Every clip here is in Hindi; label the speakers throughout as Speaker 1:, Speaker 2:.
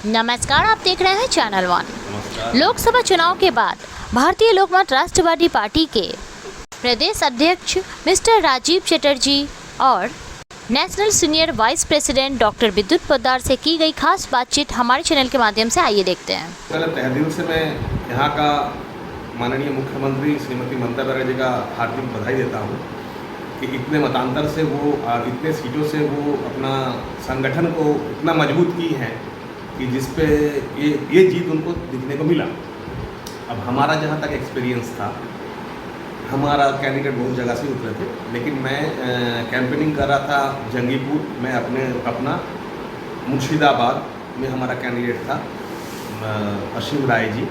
Speaker 1: नमस्कार, आप देख रहे हैं चैनल वन। लोकसभा चुनाव के बाद भारतीय लोकमत राष्ट्रवादी पार्टी के प्रदेश अध्यक्ष मिस्टर राजीव चटर्जी और national senior vice president doctor विद्युत पोद्दार से की गई खास बातचीत हमारे चैनल के माध्यम से आइए देखते हैं।
Speaker 2: पहले तहे दिल से मैं यहाँ का माननीय मुख्यमंत्री श्रीमती ममता बनर्जी का हार्दिक बधाई देता हूँ कि इतने मतांतर से वो इतने सीटों से वो अपना संगठन को इतना मजबूत की है कि जिस पे ये जीत उनको दिखने को मिला। अब हमारा जहाँ तक एक्सपीरियंस था, हमारा कैंडिडेट बहुत जगह से उतरे थे, लेकिन मैं कैंपेनिंग कर रहा था जंगीपुर में अपना मुर्शिदाबाद में हमारा कैंडिडेट था असीम राय जी,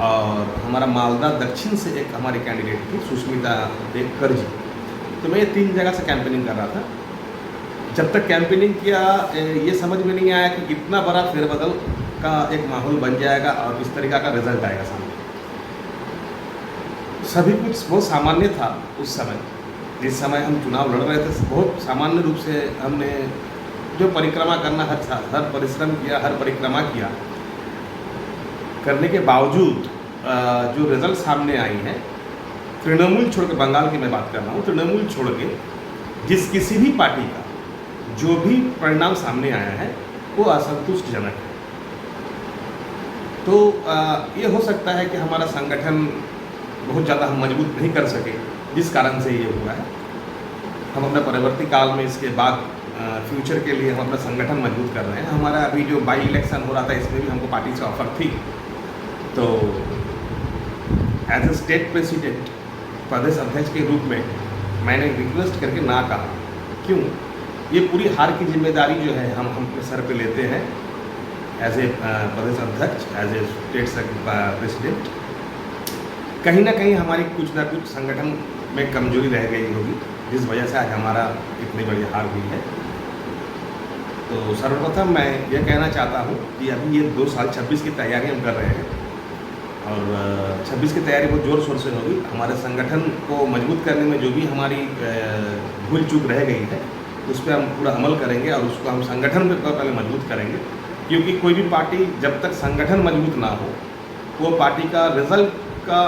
Speaker 2: और हमारा मालदा दक्षिण से एक हमारी कैंडिडेट थी सुष्मिता देवकर जी। तो मैं ये 3 जगह से कैंपेनिंग कर रहा था। जब तक कैंपेनिंग किया ये समझ में नहीं आया कि कितना बड़ा फेरबदल का एक माहौल बन जाएगा और किस तरीक़ा का रिजल्ट आएगा सामने। सभी कुछ बहुत सामान्य था उस समय, जिस समय हम चुनाव लड़ रहे थे। बहुत सामान्य रूप से हमने जो परिक्रमा करना हर परिश्रम किया, हर परिक्रमा किया, करने के बावजूद जो रिजल्ट सामने आई है, तृणमूल छोड़ के, बंगाल की मैं बात कर रहा हूँ, तृणमूल छोड़ के जिस किसी भी पार्टी का जो भी परिणाम सामने आया है वो असंतुष्टजनक है। तो ये हो सकता है कि हमारा संगठन बहुत ज़्यादा हम मजबूत नहीं कर सके, जिस कारण से ये हुआ है। हम अपने परवर्ती काल में इसके बाद फ्यूचर के लिए हम अपना संगठन मजबूत कर रहे हैं। हमारा अभी जो बाई इलेक्शन हो रहा था, इसमें भी हमको पार्टी से ऑफर थी। तो एज ए स्टेट प्रेसिडेंट, प्रदेश अध्यक्ष के रूप में मैंने रिक्वेस्ट करके ना कहा। क्यों? ये पूरी हार की जिम्मेदारी जो है हम अपने सर पे लेते हैं एज ए प्रदेश अध्यक्ष, एज ए स्टेट प्रेसिडेंट। कहीं ना कहीं हमारी कुछ ना कुछ संगठन में कमजोरी रह गई होगी, जिस वजह से आज हमारा इतनी बड़ी हार हुई है। तो सर्वप्रथम मैं ये कहना चाहता हूँ कि अभी ये 2 साल 26 की तैयारी हम कर रहे हैं, और 26 की तैयारी बहुत ज़ोर शोर से होगी। हमारे संगठन को मजबूत करने में जो भी हमारी भूल चूक रह गई है, उस पर हम पूरा अमल करेंगे और उसको हम संगठन पे पहले मजबूत करेंगे। क्योंकि कोई भी पार्टी जब तक संगठन मजबूत ना हो, वो पार्टी का रिजल्ट का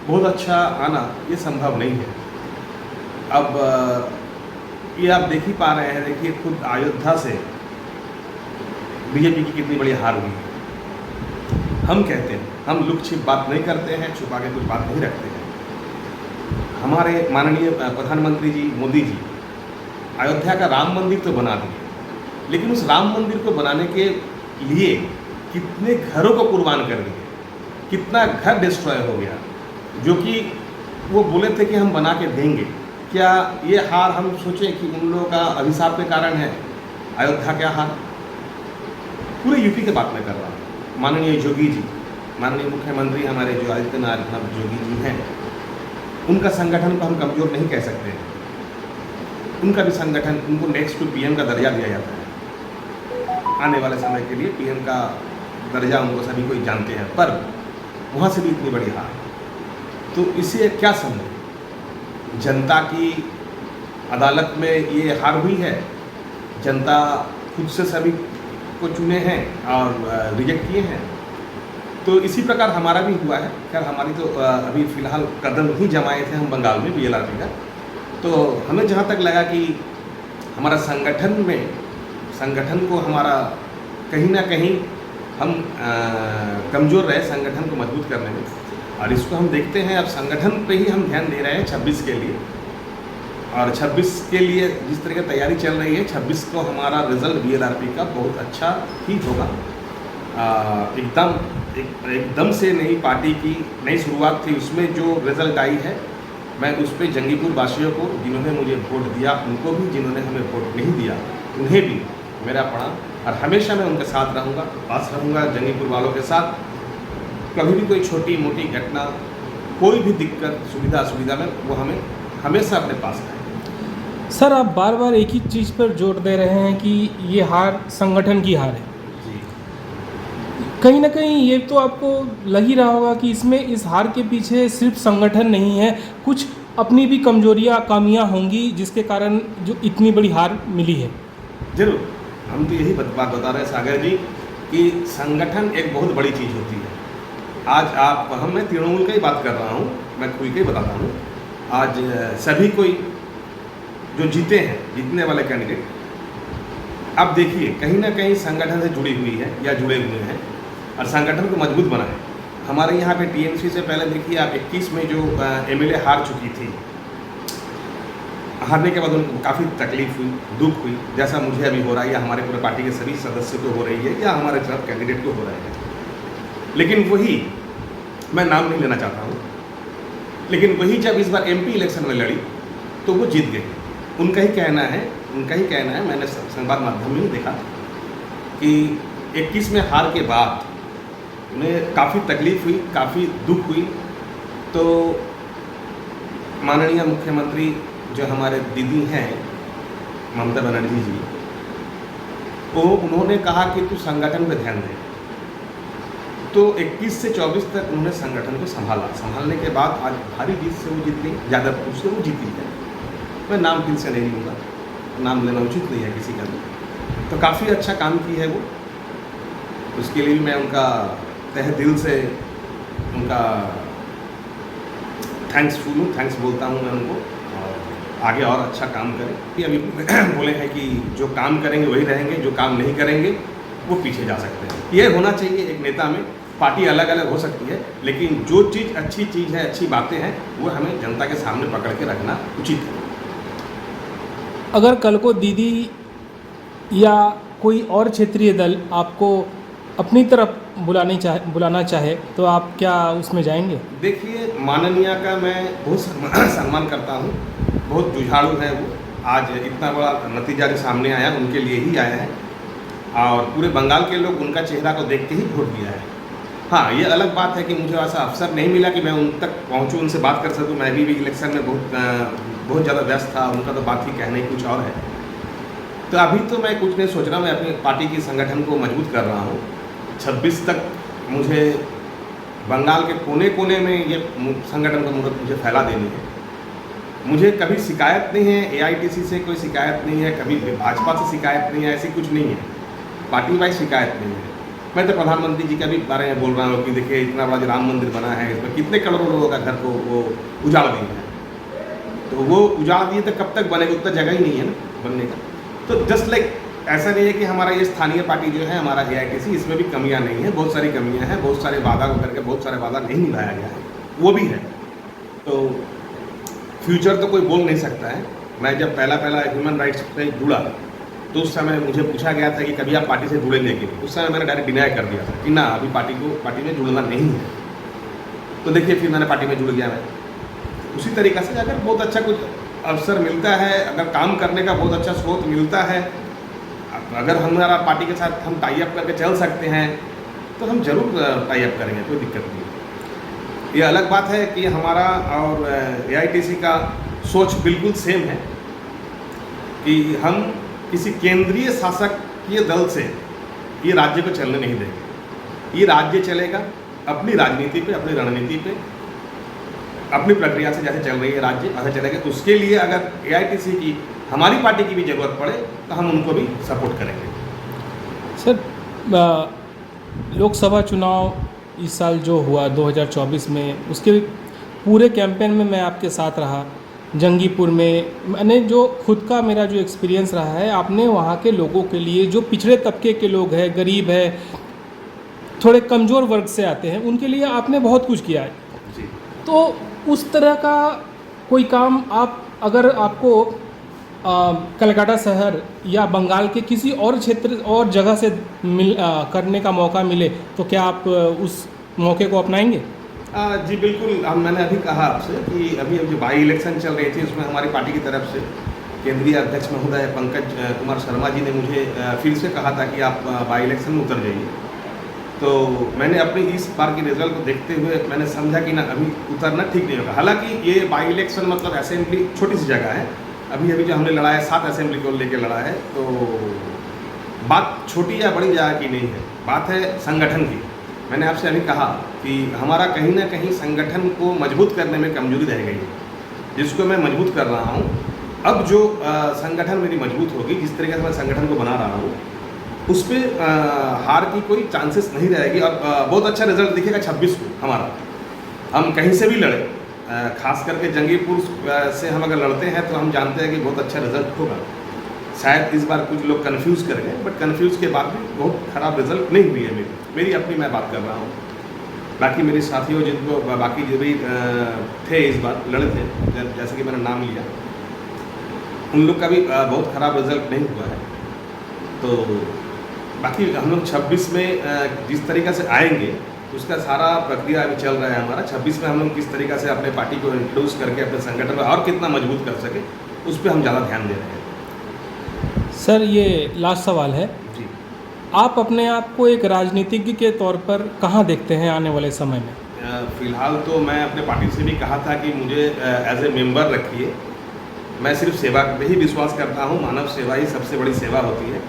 Speaker 2: बहुत अच्छा आना ये संभव नहीं है। अब ये आप देख ही पा रहे हैं, देखिए खुद अयोध्या से बीजेपी की कितनी बड़ी हार हुई है। हम कहते हैं, हम लुक छिप बात नहीं करते हैं, छुपा के कुछ बात नहीं रखते हैं। हमारे माननीय प्रधानमंत्री जी मोदी जी अयोध्या का राम मंदिर तो बना दिए, लेकिन उस राम मंदिर को बनाने के लिए कितने घरों को कुर्बान कर दिए, कितना घर डिस्ट्रॉय हो गया, जो कि वो बोले थे कि हम बना के देंगे। क्या ये हार हम सोचें कि उन लोगों का अभिशाप के कारण है अयोध्या का हार? पूरे यूपी की बात मैं कर रहा हूँ। माननीय योगी जी, माननीय मुख्यमंत्री हमारे जो आदित्यनाथ योगी जी हैं, उनका संगठन को हम कमज़ोर नहीं कह सकते हैं। उनका भी संगठन, उनको नेक्स्ट टू पीएम का दर्जा दिया जाता है। आने वाले समय के लिए पीएम का दर्जा उनको सभी कोई जानते हैं, पर वहाँ से भी इतनी बड़ी हार। तो इसे क्या समझे? जनता की अदालत में ये हार हुई है। जनता खुद से सभी को चुने हैं और रिजेक्ट किए हैं। तो इसी प्रकार हमारा भी हुआ है। खैर, हमारी तो अभी फ़िलहाल कदम ही जमाए थे हम बंगाल में बीएलआरपी का। तो हमें जहाँ तक लगा कि हमारा संगठन को हमारा कहीं ना कहीं हम कमज़ोर रहे संगठन को मजबूत करने में, और इसको हम देखते हैं अब संगठन पे ही हम ध्यान दे रहे हैं 26 के लिए। और 26 के लिए जिस तरह की तैयारी चल रही है, 26 को हमारा रिजल्ट बीएलआरपी का बहुत अच्छा ही होगा। एकदम से नई पार्टी की नई शुरुआत थी, उसमें जो रिजल्ट आई है, मैं उस पर जंगीपुर वासियों को, जिन्होंने मुझे वोट दिया, उनको भी, जिन्होंने हमें वोट नहीं दिया, उन्हें भी मेरा प्रणाम। और हमेशा मैं उनके साथ रहूँगा, पास रहूँगा जंगीपुर वालों के साथ। कभी भी कोई छोटी मोटी घटना, कोई भी दिक्कत, सुविधा में वो हमें हमेशा अपने पास है।
Speaker 3: सर, आप बार बार एक ही चीज़ पर जोर दे रहे हैं कि ये हार संगठन की हार है। कहीं ना कहीं ये तो आपको लग ही रहा होगा कि इसमें, इस हार के पीछे सिर्फ संगठन नहीं है, कुछ अपनी भी कमजोरियां, खामियां होंगी, जिसके कारण जो इतनी बड़ी हार मिली है।
Speaker 2: जरूर, हम तो यही बात बता रहे हैं सागर जी कि संगठन एक बहुत बड़ी चीज़ होती है। आज मैं तृणमूल का ही बात कर रहा हूँ, मैं खुल के ही बताता हूँ। आज सभी कोई जो जीते हैं, जीतने वाले कैंडिडेट, अब देखिए कहीं ना कहीं संगठन से जुड़ी हुई है या जुड़े हुए हैं और संगठन को मजबूत बनाए। हमारे यहाँ पे टीएमसी से पहले देखिए आप 21 में जो एमएलए हार चुकी थी, हारने के बाद उनको काफ़ी तकलीफ हुई, दुख हुई, जैसा मुझे अभी हो रहा है या हमारे पूरे पार्टी के सभी सदस्य को हो रही है या हमारे तरफ कैंडिडेट को हो रहा है। लेकिन वही, मैं नाम नहीं लेना चाहता हूँ, लेकिन वही जब इस बार एमपी इलेक्शन में लड़ी तो वो जीत गई। उनका ही कहना है, मैंने संवाद माध्यम में देखा कि 21 में हार के बाद उन्हें काफ़ी तकलीफ हुई, काफ़ी दुख हुई। तो माननीय मुख्यमंत्री जो हमारे दीदी हैं ममता बनर्जी जी, वो उन्होंने कहा कि तू संगठन पे ध्यान दे। तो 21 से 24 तक उन्होंने संगठन को संभालने के बाद आज भारी जीत से वो जीत गई, यादवपुर से वो जीती है। मैं नाम फिर से नहीं लूँगा, नाम लेना उचित नहीं है किसी का भी। तो काफ़ी अच्छा काम की है वो, उसके लिए मैं उनका तहे दिल से उनका थैंक्स बोलता हूँ मैं उनको, और आगे और अच्छा काम करें। अभी बोले हैं कि जो काम करेंगे वही रहेंगे, जो काम नहीं करेंगे वो पीछे जा सकते हैं। ये होना चाहिए एक नेता में। पार्टी अलग अलग हो सकती है, लेकिन जो चीज़ है, अच्छी बातें हैं, वो हमें जनता के सामने पकड़ के रखना उचित है।
Speaker 3: अगर कल को दीदी या कोई और क्षेत्रीय दल आपको अपनी तरफ बुलाना चाहे तो आप क्या उसमें जाएंगे?
Speaker 2: देखिए, माननीय का मैं बहुत सम्मान करता हूँ, बहुत जुझारू है वो। आज इतना बड़ा नतीजा जो सामने आया उनके लिए ही आया है, और पूरे बंगाल के लोग उनका चेहरा को देख के ही वोट दिया है। हाँ, ये अलग बात है कि मुझे ऐसा अवसर नहीं मिला कि मैं उन तक पहुँचूँ, उनसे बात कर सकूँ। मैं भी इलेक्शन में बहुत ज़्यादा व्यस्त था, उनका तो बात ही कहने ही कुछ और है। तो अभी तो मैं कुछ नहीं सोच रहा, मैं अपनी पार्टी के संगठन को मजबूत कर रहा हूँ। 26 तक मुझे बंगाल के कोने कोने में ये संगठन को मुझे फैला देनी है। मुझे कभी शिकायत नहीं है, एआईटीसी से कोई शिकायत नहीं है, कभी भाजपा से शिकायत नहीं है, ऐसी कुछ नहीं है, पार्टी वाइज शिकायत नहीं है। मैं तो प्रधानमंत्री जी का भी बारे में बोल रहा हूँ कि देखिए इतना बड़ा जो राम मंदिर बना है, इसमें कितने करोड़ों लोगों का घर को वो उजाड़ दिए हैं। तो वो उजाड़ दिए तो कब तक बनेगा, उतना जगह ही नहीं है ना बनने का। तो जस्ट लाइक ऐसा नहीं है कि हमारा ये स्थानीय पार्टी जो है हमारा एआईटीसी, इसमें भी कमियां नहीं है, बहुत सारी कमियां हैं, बहुत सारे वादा को करके बहुत सारे वादा नहीं निभाया गया है, वो भी है। तो फ्यूचर तो कोई बोल नहीं सकता है। मैं जब पहला ह्यूमन राइट्स पे जुड़ा तो उस समय मुझे पूछा गया था कि कभी आप पार्टी से जुड़ेंगे कि नहीं। उस समय मैंने डायरेक्ट डिनाई कर दिया था कि ना, अभी पार्टी में जुड़ना नहीं है। तो देखिए फिर मैंने पार्टी में जुड़ गया। मैं उसी तरीक़े से अगर बहुत अच्छा कुछ अवसर मिलता है, अगर काम करने का बहुत अच्छा स्रोत मिलता है, अगर हमारा पार्टी के साथ हम टाई अप करके चल सकते हैं तो हम जरूर टाई अप करेंगे, कोई दिक्कत नहीं। ये अलग बात है कि हमारा और एआईटीसी का सोच बिल्कुल सेम है कि हम किसी केंद्रीय शासकीय दल से ये राज्य को चलने नहीं देंगे। ये राज्य चलेगा अपनी राजनीति पे, अपनी रणनीति पे, अपनी प्रक्रिया से जैसे चल रही है राज्य ऐसे चलेगा। उसके लिए अगर एआईटीसी की, हमारी पार्टी की भी ज़रूरत पड़े तो हम उनको भी सपोर्ट करेंगे।
Speaker 3: सर, लोकसभा चुनाव इस साल जो हुआ 2024 में, उसके पूरे कैंपेन में मैं आपके साथ रहा। जंगीपुर में मैंने जो खुद का मेरा जो एक्सपीरियंस रहा है, आपने वहाँ के लोगों के लिए, जो पिछड़े तबके के लोग हैं, गरीब है, थोड़े कमज़ोर वर्ग से आते हैं, उनके लिए आपने बहुत कुछ किया है
Speaker 2: जी।
Speaker 3: तो उस तरह का कोई काम आप, अगर आपको कलकत्ता शहर या बंगाल के किसी और क्षेत्र और जगह से करने का मौका मिले तो क्या आप उस मौके को अपनाएंगे?
Speaker 2: जी बिल्कुल। मैंने अभी कहा आपसे कि अभी जो बाई इलेक्शन चल रही थी उसमें हमारी पार्टी की तरफ से केंद्रीय अध्यक्ष महोदय पंकज कुमार शर्मा जी ने मुझे फिर से कहा था कि आप बाई इलेक्शन में उतर जाइए। तो मैंने अपनी इस बार की रिजल्ट को देखते हुए मैंने समझा कि ना, अभी उतरना ठीक नहीं होगा। हालांकि ये बाई इलेक्शन मतलब असेंबली छोटी सी जगह है, अभी जो हमने लड़ा है 7 असेंबली को लेकर लड़ा है, तो बात छोटी या बड़ी जगह की नहीं है, बात है संगठन की। मैंने आपसे अभी कहा कि हमारा कहीं ना कहीं संगठन को मजबूत करने में कमजोरी रह गई है, जिसको मैं मजबूत कर रहा हूँ। अब जो संगठन मेरी मजबूत होगी, जिस तरीके से मैं संगठन को बना रहा हूँ, उस पर हार की कोई चांसेस नहीं रहेगी। और बहुत अच्छा रिजल्ट दिखेगा 26 को हमारा। हम कहीं से भी लड़े, खास करके जंगीपुर से हम अगर लड़ते हैं तो हम जानते हैं कि बहुत अच्छा रिजल्ट होगा। शायद इस बार कुछ लोग कंफ्यूज कर गए, बट कंफ्यूज के बाद भी बहुत ख़राब रिजल्ट नहीं हुई है मेरी अपनी मैं बात कर रहा हूँ। बाकी मेरे साथियों जिनको बाकी जो भी थे इस बार लड़े थे, जैसे कि मैंने नाम लिया, उन लोग का भी बहुत ख़राब रिजल्ट नहीं हुआ है। तो बाकी हम लोग 26 में जिस तरीक़ा से आएंगे उसका सारा प्रक्रिया अभी चल रहा है हमारा। 26 में हम लोग किस तरीक़ा से अपने पार्टी को इंट्रोड्यूस करके अपने संगठन में और कितना मजबूत कर सके, उस पर हम ज़्यादा ध्यान दे रहे हैं।
Speaker 3: सर, ये लास्ट सवाल है
Speaker 2: जी।
Speaker 3: आप अपने आप को एक राजनीतिज्ञ के तौर पर कहाँ देखते हैं आने वाले समय में?
Speaker 2: फ़िलहाल तो मैं अपने पार्टी से भी कहा था कि मुझे एज ए मेंबर रखिए। मैं सिर्फ सेवा पे ही विश्वास करता हूँ। मानव सेवा ही सबसे बड़ी सेवा होती है।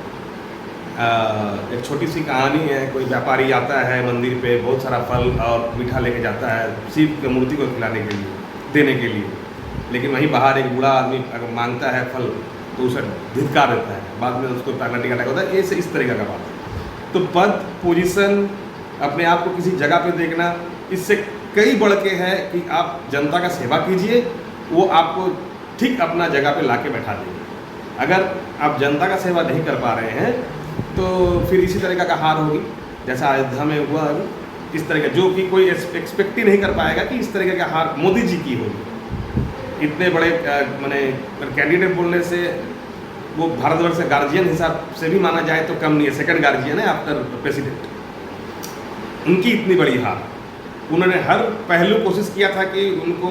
Speaker 2: एक छोटी सी कहानी है। कोई व्यापारी आता है मंदिर पे, बहुत सारा फल और मीठा लेके जाता है शिव की मूर्ति को खिलाने के लिए, देने के लिए। लेकिन वहीं बाहर एक बूढ़ा आदमी अगर मांगता है फल तो उसे धिक्कार देता है, बाद में उसको पैनाल्टी अटैक होता है। ये इस तरीका का बात है। तो पद, पोजीशन, अपने आप को किसी जगह पे देखना, इससे कई बढ़ के है कि आप जनता का सेवा कीजिए, वो आपको ठीक अपना जगह पे लाके बैठा देंगे। अगर आप जनता का सेवा नहीं कर पा रहे हैं तो फिर इसी तरीका का हार होगी जैसा अयोध्या में हुआ अभी। इस तरह का जो कि कोई एक्सपेक्ट ही नहीं कर पाएगा कि इस तरीके का हार मोदी जी की होगी। इतने बड़े मैंने कैंडिडेट बोलने से वो भारतवर्ष से गार्जियन हिसाब से भी माना जाए तो कम नहीं है, सेकंड गार्जियन है आफ्टर प्रेसिडेंट। उनकी इतनी बड़ी हार, उन्होंने हर पहलू कोशिश किया था कि उनको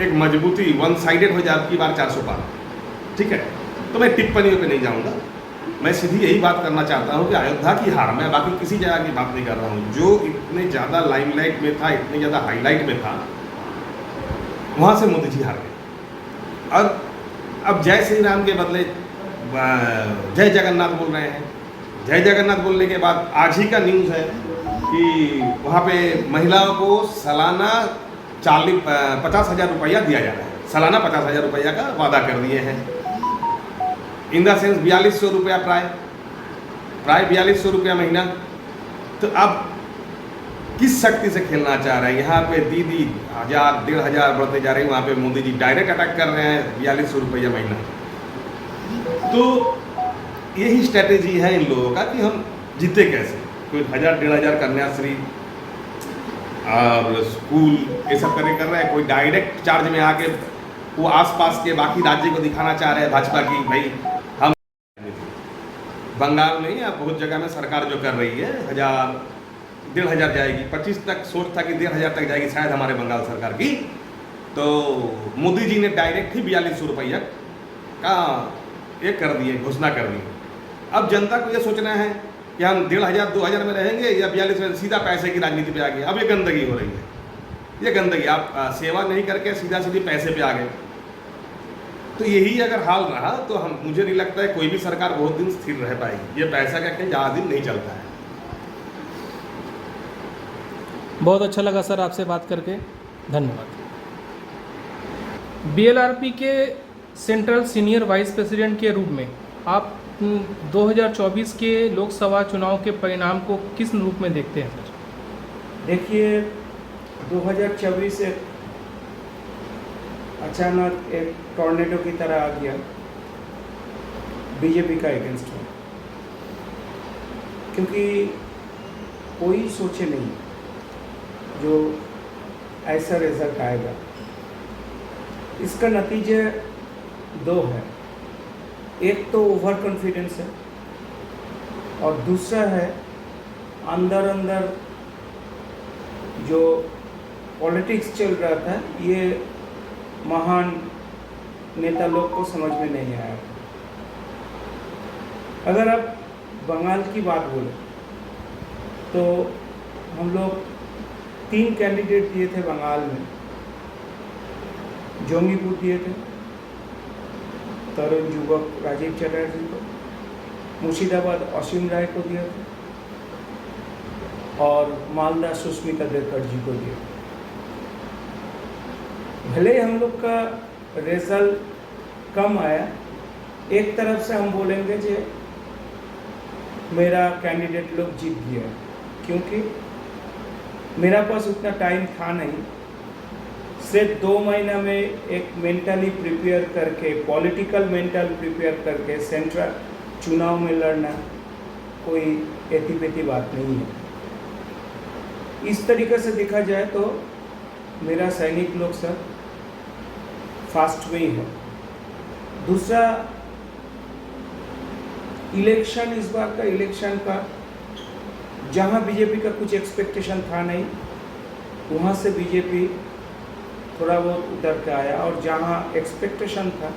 Speaker 2: एक मजबूती, वन साइडेड हो जाए की बार 400 पार। ठीक है, तो मैं टिप्पणियों पे नहीं जाऊंगा। मैं सीधी यही बात करना चाहता हूँ कि अयोध्या की हार, मैं बाकी किसी जगह की बात नहीं कर रहा हूँ। जो इतने ज़्यादा लाइमलाइट में था, इतने ज़्यादा हाईलाइट में था, वहाँ से मोदी जी हार गए। और अब जय श्री राम के बदले जय जगन्नाथ बोल रहे हैं। जय जगन्नाथ बोलने के बाद आज ही का न्यूज़ है कि वहाँ पे महिलाओं को सालाना 50,000 रुपया दिया जा रहा है। सालाना 50,000 रुपया का वादा कर दिए हैं। इन द सेंस 4200 रुपया, प्राय 4200 रुपया महीना। तो अब किस शक्ति से खेलना चाह रहे हैं? यहाँ पे दीदी 1000, 1500 बढ़ते जा रहे हैं, वहाँ पे मोदी जी डायरेक्ट अटैक कर रहे हैं 4200 रुपया महीना। तो यही स्ट्रैटेजी है इन लोगों का कि हम जीते कैसे। कोई 1000, 1500 कन्याश्री और स्कूल ये सब कर रहे हैं। कोई डायरेक्ट चार्ज में आके वो आसपास के बाकी राज्य को दिखाना चाह रहे हैं भाजपा की, भाई हम बंगाल में या बहुत जगह में सरकार जो कर रही है 1000, 1500 जाएगी, 25 तक सोच था कि 1500 तक जाएगी शायद हमारे बंगाल सरकार की। तो मोदी जी ने डायरेक्ट ही 4200 रुपया का ये कर दिए, घोषणा कर दी। अब जनता को ये सोचना है कि हम 1500, 2000 में रहेंगे या 42 में, सीधा पैसे की राजनीति पे आ गए। अब ये गंदगी हो रही है। ये गंदगी, आप सेवा नहीं करके सीधा सीधी पैसे पे आ गए। तो यही अगर हाल रहा तो मुझे नहीं लगता है कोई भी सरकार बहुत दिन स्थिर रह पाएगी। ये पैसा का कहीं ज़्यादा दिन नहीं चलता है।
Speaker 3: बहुत अच्छा लगा सर आपसे बात करके, धन्यवाद। बीएलआरपी के सेंट्रल सीनियर वाइस प्रेसिडेंट के रूप में आप 2024 के लोकसभा चुनाव के परिणाम को किस रूप में देखते हैं सर?
Speaker 4: देखिए, 2024 एक अचानक एक टॉर्नेडो की तरह आ गया बीजेपी का अगेंस्ट में, क्योंकि कोई सोचे नहीं जो ऐसा रिजल्ट आएगा। इसका नतीजे दो है। एक तो ओवर कॉन्फिडेंस है और दूसरा है अंदर अंदर जो पॉलिटिक्स चल रहा था, ये महान नेता लोग को समझ में नहीं आया। अगर आप बंगाल की बात बोले तो हम लोग 3 कैंडिडेट दिए थे बंगाल में। जोंगीपुर दिए थे तरुण युवक राजीव चटर्जी को, मुर्शिदाबाद असीम राय को दिया था और मालदा सुष्मिता देवकर जी को दिया। भले ही हम लोग का रिजल्ट कम आया, एक तरफ से हम बोलेंगे कि मेरा कैंडिडेट लोग जीत गया, क्योंकि मेरा पास उतना टाइम था नहीं। सिर्फ 2 महीना में एक मेंटली प्रिपेयर करके, पॉलिटिकल मेंटल प्रिपेयर करके सेंट्रल चुनाव में लड़ना कोई एती-पेती बात नहीं है। इस तरीके से देखा जाए तो मेरा सैनिक लोग सब फास्ट में ही है। दूसरा, इलेक्शन, इस बार का इलेक्शन का जहां बीजेपी का कुछ एक्सपेक्टेशन था नहीं, वहां से बीजेपी थोड़ा बहुत उतर के आया, और जहां एक्सपेक्टेशन था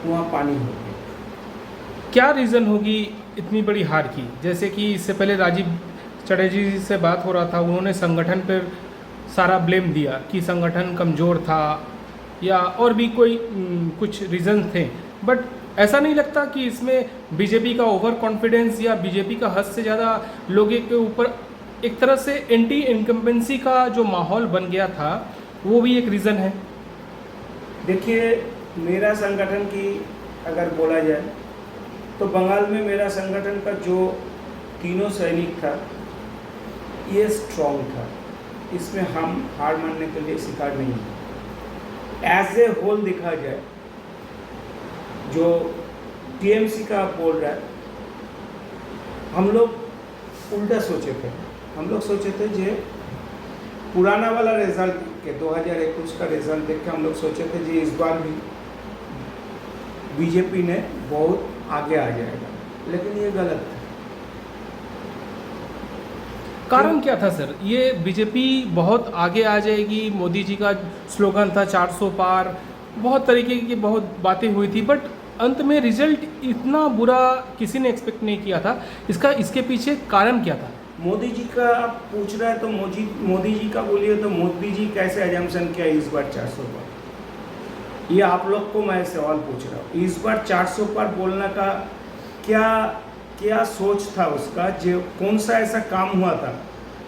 Speaker 4: वहां पानी हो गया।
Speaker 3: क्या रीज़न होगी इतनी बड़ी हार की? जैसे कि इससे पहले राजीव चटर्जी जी से बात हो रहा था, उन्होंने संगठन पर सारा ब्लेम दिया कि संगठन कमज़ोर था, या और भी कोई कुछ रीज़न थे। बट ऐसा नहीं लगता कि इसमें बीजेपी का ओवर कॉन्फिडेंस या बीजेपी का हद से ज़्यादा लोगों के ऊपर एक तरह से एंटी इनकम्बेंसी का जो माहौल बन गया था, वो भी एक रीज़न है?
Speaker 4: देखिए, मेरा संगठन की अगर बोला जाए तो बंगाल में मेरा संगठन का जो तीनों सैनिक था, ये स्ट्रॉन्ग था। इसमें हम हार मानने के लिए शिकार नहीं है। एज ए होल देखा जाए, जो टीएमसी का आप बोल रहा है, हम लोग उल्टा सोचे थे। हम लोग सोचे थे जे पुराना वाला रिजल्ट के 2021 का रिजल्ट देख के हम लोग सोचे थे जी इस बार भी बीजेपी ने बहुत आगे आ जाएगा, लेकिन ये गलत था।
Speaker 3: कारण क्या था सर? ये बीजेपी बहुत आगे आ जाएगी, मोदी जी का स्लोगन था 400 पार, बहुत तरीके की बहुत बातें हुई थी, बट अंत में रिजल्ट इतना बुरा किसी ने एक्सपेक्ट नहीं किया था। इसके पीछे कारण क्या था?
Speaker 4: मोदी जी का आप पूछ रहे हैं तो मोदी जी का बोलिए तो मोदी जी कैसे एजम्पशन किया इस बार 400 पार? ये आप लोग को मैं सवाल पूछ रहा हूँ। इस बार 400 पार बोलने का क्या सोच था उसका? जो कौन सा ऐसा काम हुआ था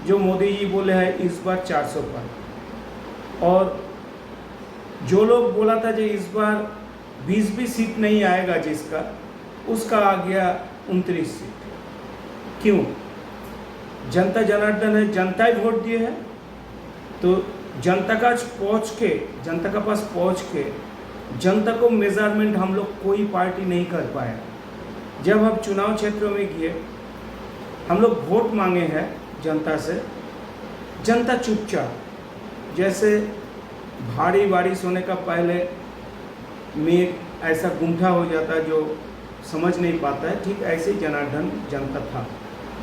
Speaker 4: जो मोदी जी बोले हैं इस बार 400 पार? और जो लोग बोला था जो इस बार 20 भी सीट नहीं आएगा जिसका, उसका आ गया 29 सीट। क्यों? जनता जनार्दन है, जनता ही वोट दिए है, तो जनता का पास पहुँच के जनता को मेजरमेंट हम लोग कोई पार्टी नहीं कर पाया। जब हम चुनाव क्षेत्रों में गए, हम लोग वोट मांगे हैं जनता से, जनता चुपचाप, जैसे भारी बारिश होने का पहले मेघ ऐसा गुंठा हो जाता जो समझ नहीं पाता है, ठीक ऐसे ही जनार्दन जनता था।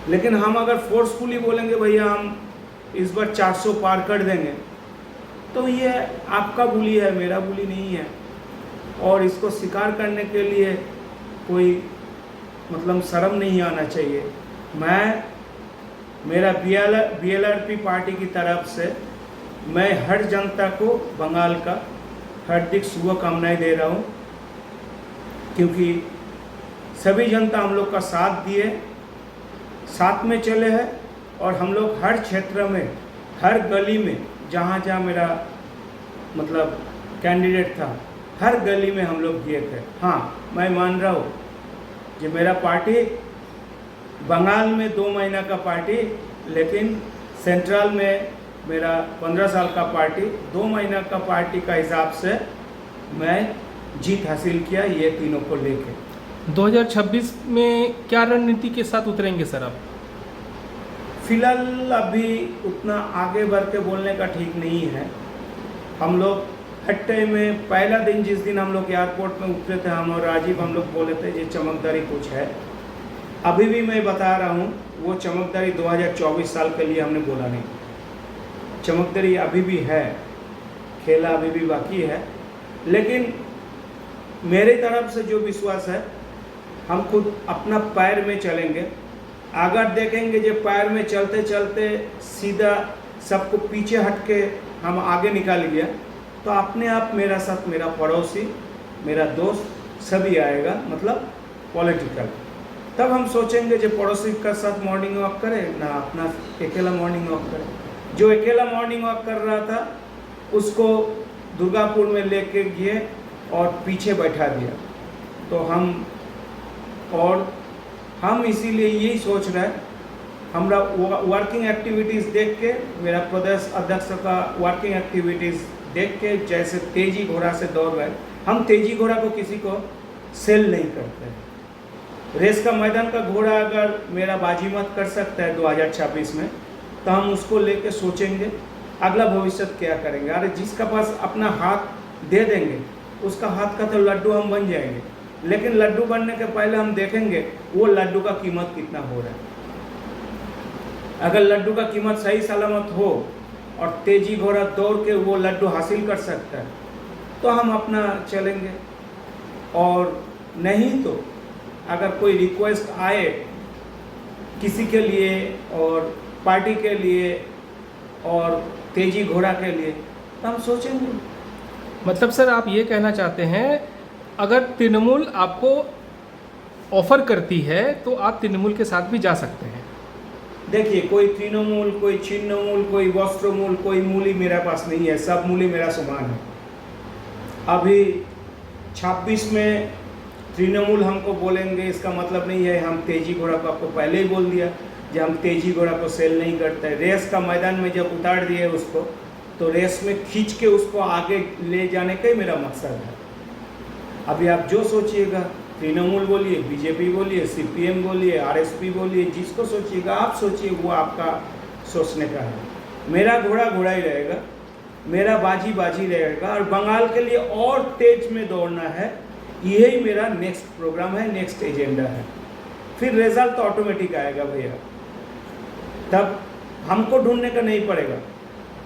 Speaker 4: लेकिन हम अगर फोर्सफुली बोलेंगे भैया हम इस बार 400 पार कर देंगे, तो ये आपका बोली है, मेरा बोली नहीं है, और इसको स्वीकार करने के लिए कोई मतलब शर्म नहीं आना चाहिए। मेरा बीएलआरपी पार्टी की तरफ से मैं हर जनता को बंगाल का हार्दिक शुभकामनाएं दे रहा हूँ, क्योंकि सभी जनता हम लोग का साथ दिए, साथ में चले हैं, और हम लोग हर क्षेत्र में, हर गली में, जहाँ जहाँ मेरा मतलब कैंडिडेट था, हर गली में हम लोग गए थे। हाँ, मैं मान रहा हूँ कि मेरा पार्टी बंगाल में 2 महीना का पार्टी, लेकिन सेंट्रल में मेरा 15 साल का पार्टी, 2 महीना का पार्टी का हिसाब से मैं जीत हासिल किया, ये तीनों को लेके।
Speaker 3: 2026 में क्या रणनीति के साथ उतरेंगे सर आप?
Speaker 4: फिलहाल अभी उतना आगे बढ़ के बोलने का ठीक नहीं है। हम लोग हट्टे में पहला दिन, जिस दिन हम लोग एयरपोर्ट में उतरे थे, हम और राजीव हम लोग बोले थे ये चमकदारी कुछ है। अभी भी मैं बता रहा हूँ, वो चमकदारी 2024 साल के लिए हमने बोला नहीं। चमकदारी अभी भी है, खेला अभी भी बाकी है, लेकिन मेरी तरफ से जो विश्वास है, हम खुद अपना पैर में चलेंगे। अगर देखेंगे जो पैर में चलते चलते सीधा सबको पीछे हट के हम आगे निकाल गया, तो अपने आप मेरा साथ मेरा पड़ोसी, मेरा दोस्त सभी आएगा, मतलब पॉलिटिकल। तब हम सोचेंगे जो पड़ोसी का साथ मॉर्निंग वॉक करे ना अपना अकेला मॉर्निंग वॉक करे। जो अकेला मॉर्निंग वॉक कर रहा था उसको दुर्गापुर में लेके गए और पीछे बैठा दिया, तो हम इसीलिए यही सोच रहे हैं, हमरा वर्किंग एक्टिविटीज़ देख के, मेरा प्रदेश अध्यक्ष का वर्किंग एक्टिविटीज़ देख के, जैसे तेजी घोड़ा से दौड़ रहे, हम तेजी घोड़ा को किसी को सेल नहीं करते हैं। रेस का मैदान का घोड़ा अगर मेरा बाजी मत कर सकता है 2026 में, तो हम उसको लेके सोचेंगे अगला भविष्य क्या करेंगे। अरे जिसका पास अपना हाथ दे देंगे उसका हाथ का तो लड्डू हम बन जाएंगे, लेकिन लड्डू बनने के पहले हम देखेंगे वो लड्डू का कीमत कितना हो रहा है। अगर लड्डू का कीमत सही सलामत हो और तेजी घोड़ा दौड़ के वो लड्डू हासिल कर सकता है तो हम अपना चलेंगे, और नहीं तो अगर कोई रिक्वेस्ट आए किसी के लिए और पार्टी के लिए और तेजी घोड़ा के लिए तो हम सोचेंगे।
Speaker 3: मतलब सर आप ये कहना चाहते हैं अगर तृणमूल आपको ऑफर करती है तो आप तृणमूल के साथ भी जा सकते हैं?
Speaker 4: देखिए, कोई तृणमूल, कोई छिन्नमूल, कोई वस्त्रमूल, कोई मूली मेरे पास नहीं है, सब मूली मेरा समान है। अभी 26 में तृणमूल हमको बोलेंगे इसका मतलब नहीं है हम तेजी घोड़ा को, आपको पहले ही बोल दिया कि हम तेजी घोड़ा को सेल नहीं करते। रेस का मैदान में जब उतार दिए उसको, तो रेस में खींच के उसको आगे ले जाने का ही मेरा मकसद है। अभी आप जो सोचिएगा, तृणमूल बोलिए, बीजेपी बोलिए, सीपीएम बोलिए, आरएसपी बोलिए, जिसको सोचिएगा आप सोचिए, वो आपका सोचने का है। मेरा घोड़ा घोड़ा ही रहेगा, मेरा बाजी बाजी रहेगा, और बंगाल के लिए और तेज में दौड़ना है। यही मेरा नेक्स्ट प्रोग्राम है, नेक्स्ट एजेंडा है। फिर रिजल्ट तो ऑटोमेटिक आएगा भैया, तब हमको ढूंढने का नहीं पड़ेगा,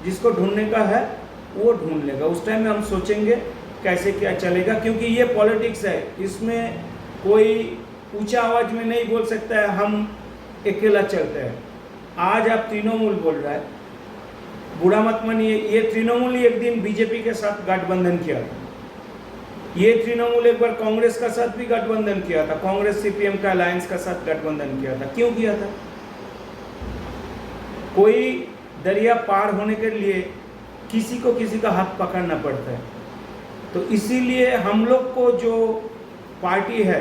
Speaker 4: जिसको ढूंढने का है वो ढूंढ लेगा। उस टाइम में हम सोचेंगे कैसे क्या चलेगा, क्योंकि ये पॉलिटिक्स है, इसमें कोई ऊंचा आवाज में नहीं बोल सकता है हम अकेला चलते हैं। आज आप तृणमूल बोल रहा है, बुरा मत मानिए, ये तृणमूल ही एक दिन बीजेपी के साथ गठबंधन किया था, ये तृणमूल एक बार कांग्रेस का साथ भी गठबंधन किया था, कांग्रेस सीपीएम का अलायंस का साथ गठबंधन किया था। क्यों किया था? कोई दरिया पार होने के लिए किसी को किसी का हाथ पकड़ना पड़ता है, तो इसीलिए हम लोग को जो पार्टी है,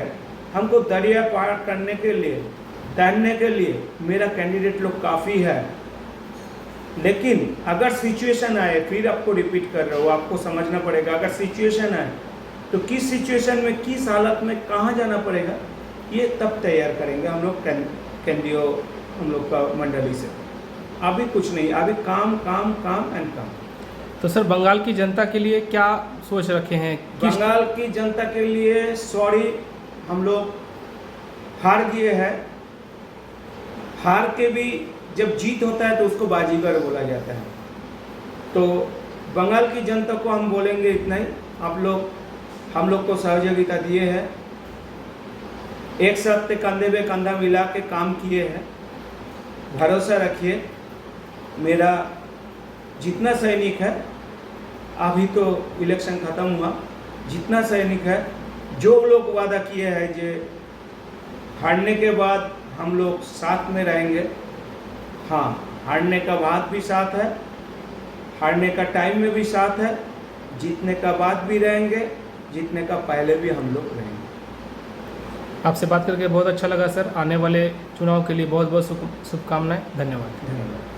Speaker 4: हमको दरिया पार करने के लिए, तैरने के लिए मेरा कैंडिडेट लोग काफ़ी है। लेकिन अगर सिचुएशन आए, फिर आपको रिपीट कर रहा हूँ, आपको समझना पड़ेगा, अगर सिचुएशन आए तो किस सिचुएशन में, किस हालत में कहाँ जाना पड़ेगा, ये तब तैयार करेंगे हम लोग केंद्रीय हम लोग का मंडली से। अभी कुछ नहीं, अभी काम काम काम एंड काम।
Speaker 3: तो सर बंगाल की जनता के लिए क्या सोच रखे हैं?
Speaker 4: बंगाल की जनता के लिए सॉरी, हम लोग हार गए हैं। हार के भी जब जीत होता है तो उसको बाजीगर बोला जाता है। तो बंगाल की जनता को हम बोलेंगे इतना ही, आप लोग हम लोग को सहयोगिता दिए हैं, एक साथ कंधे पे कंधा मिला के काम किए हैं। भरोसा रखिए, मेरा जितना सैनिक है, अभी तो इलेक्शन ख़त्म हुआ, जितना सैनिक है, जो लोग वादा किए हैं जे हारने के बाद हम लोग साथ में रहेंगे, हाँ, हारने का बाद भी साथ है, हारने का टाइम में भी साथ है, जीतने का बाद भी रहेंगे, जीतने का पहले भी हम लोग रहेंगे।
Speaker 3: आपसे बात करके बहुत अच्छा लगा सर। आने वाले चुनाव के लिए बहुत बहुत शुभकामनाएं। धन्यवाद।
Speaker 4: धन्यवाद।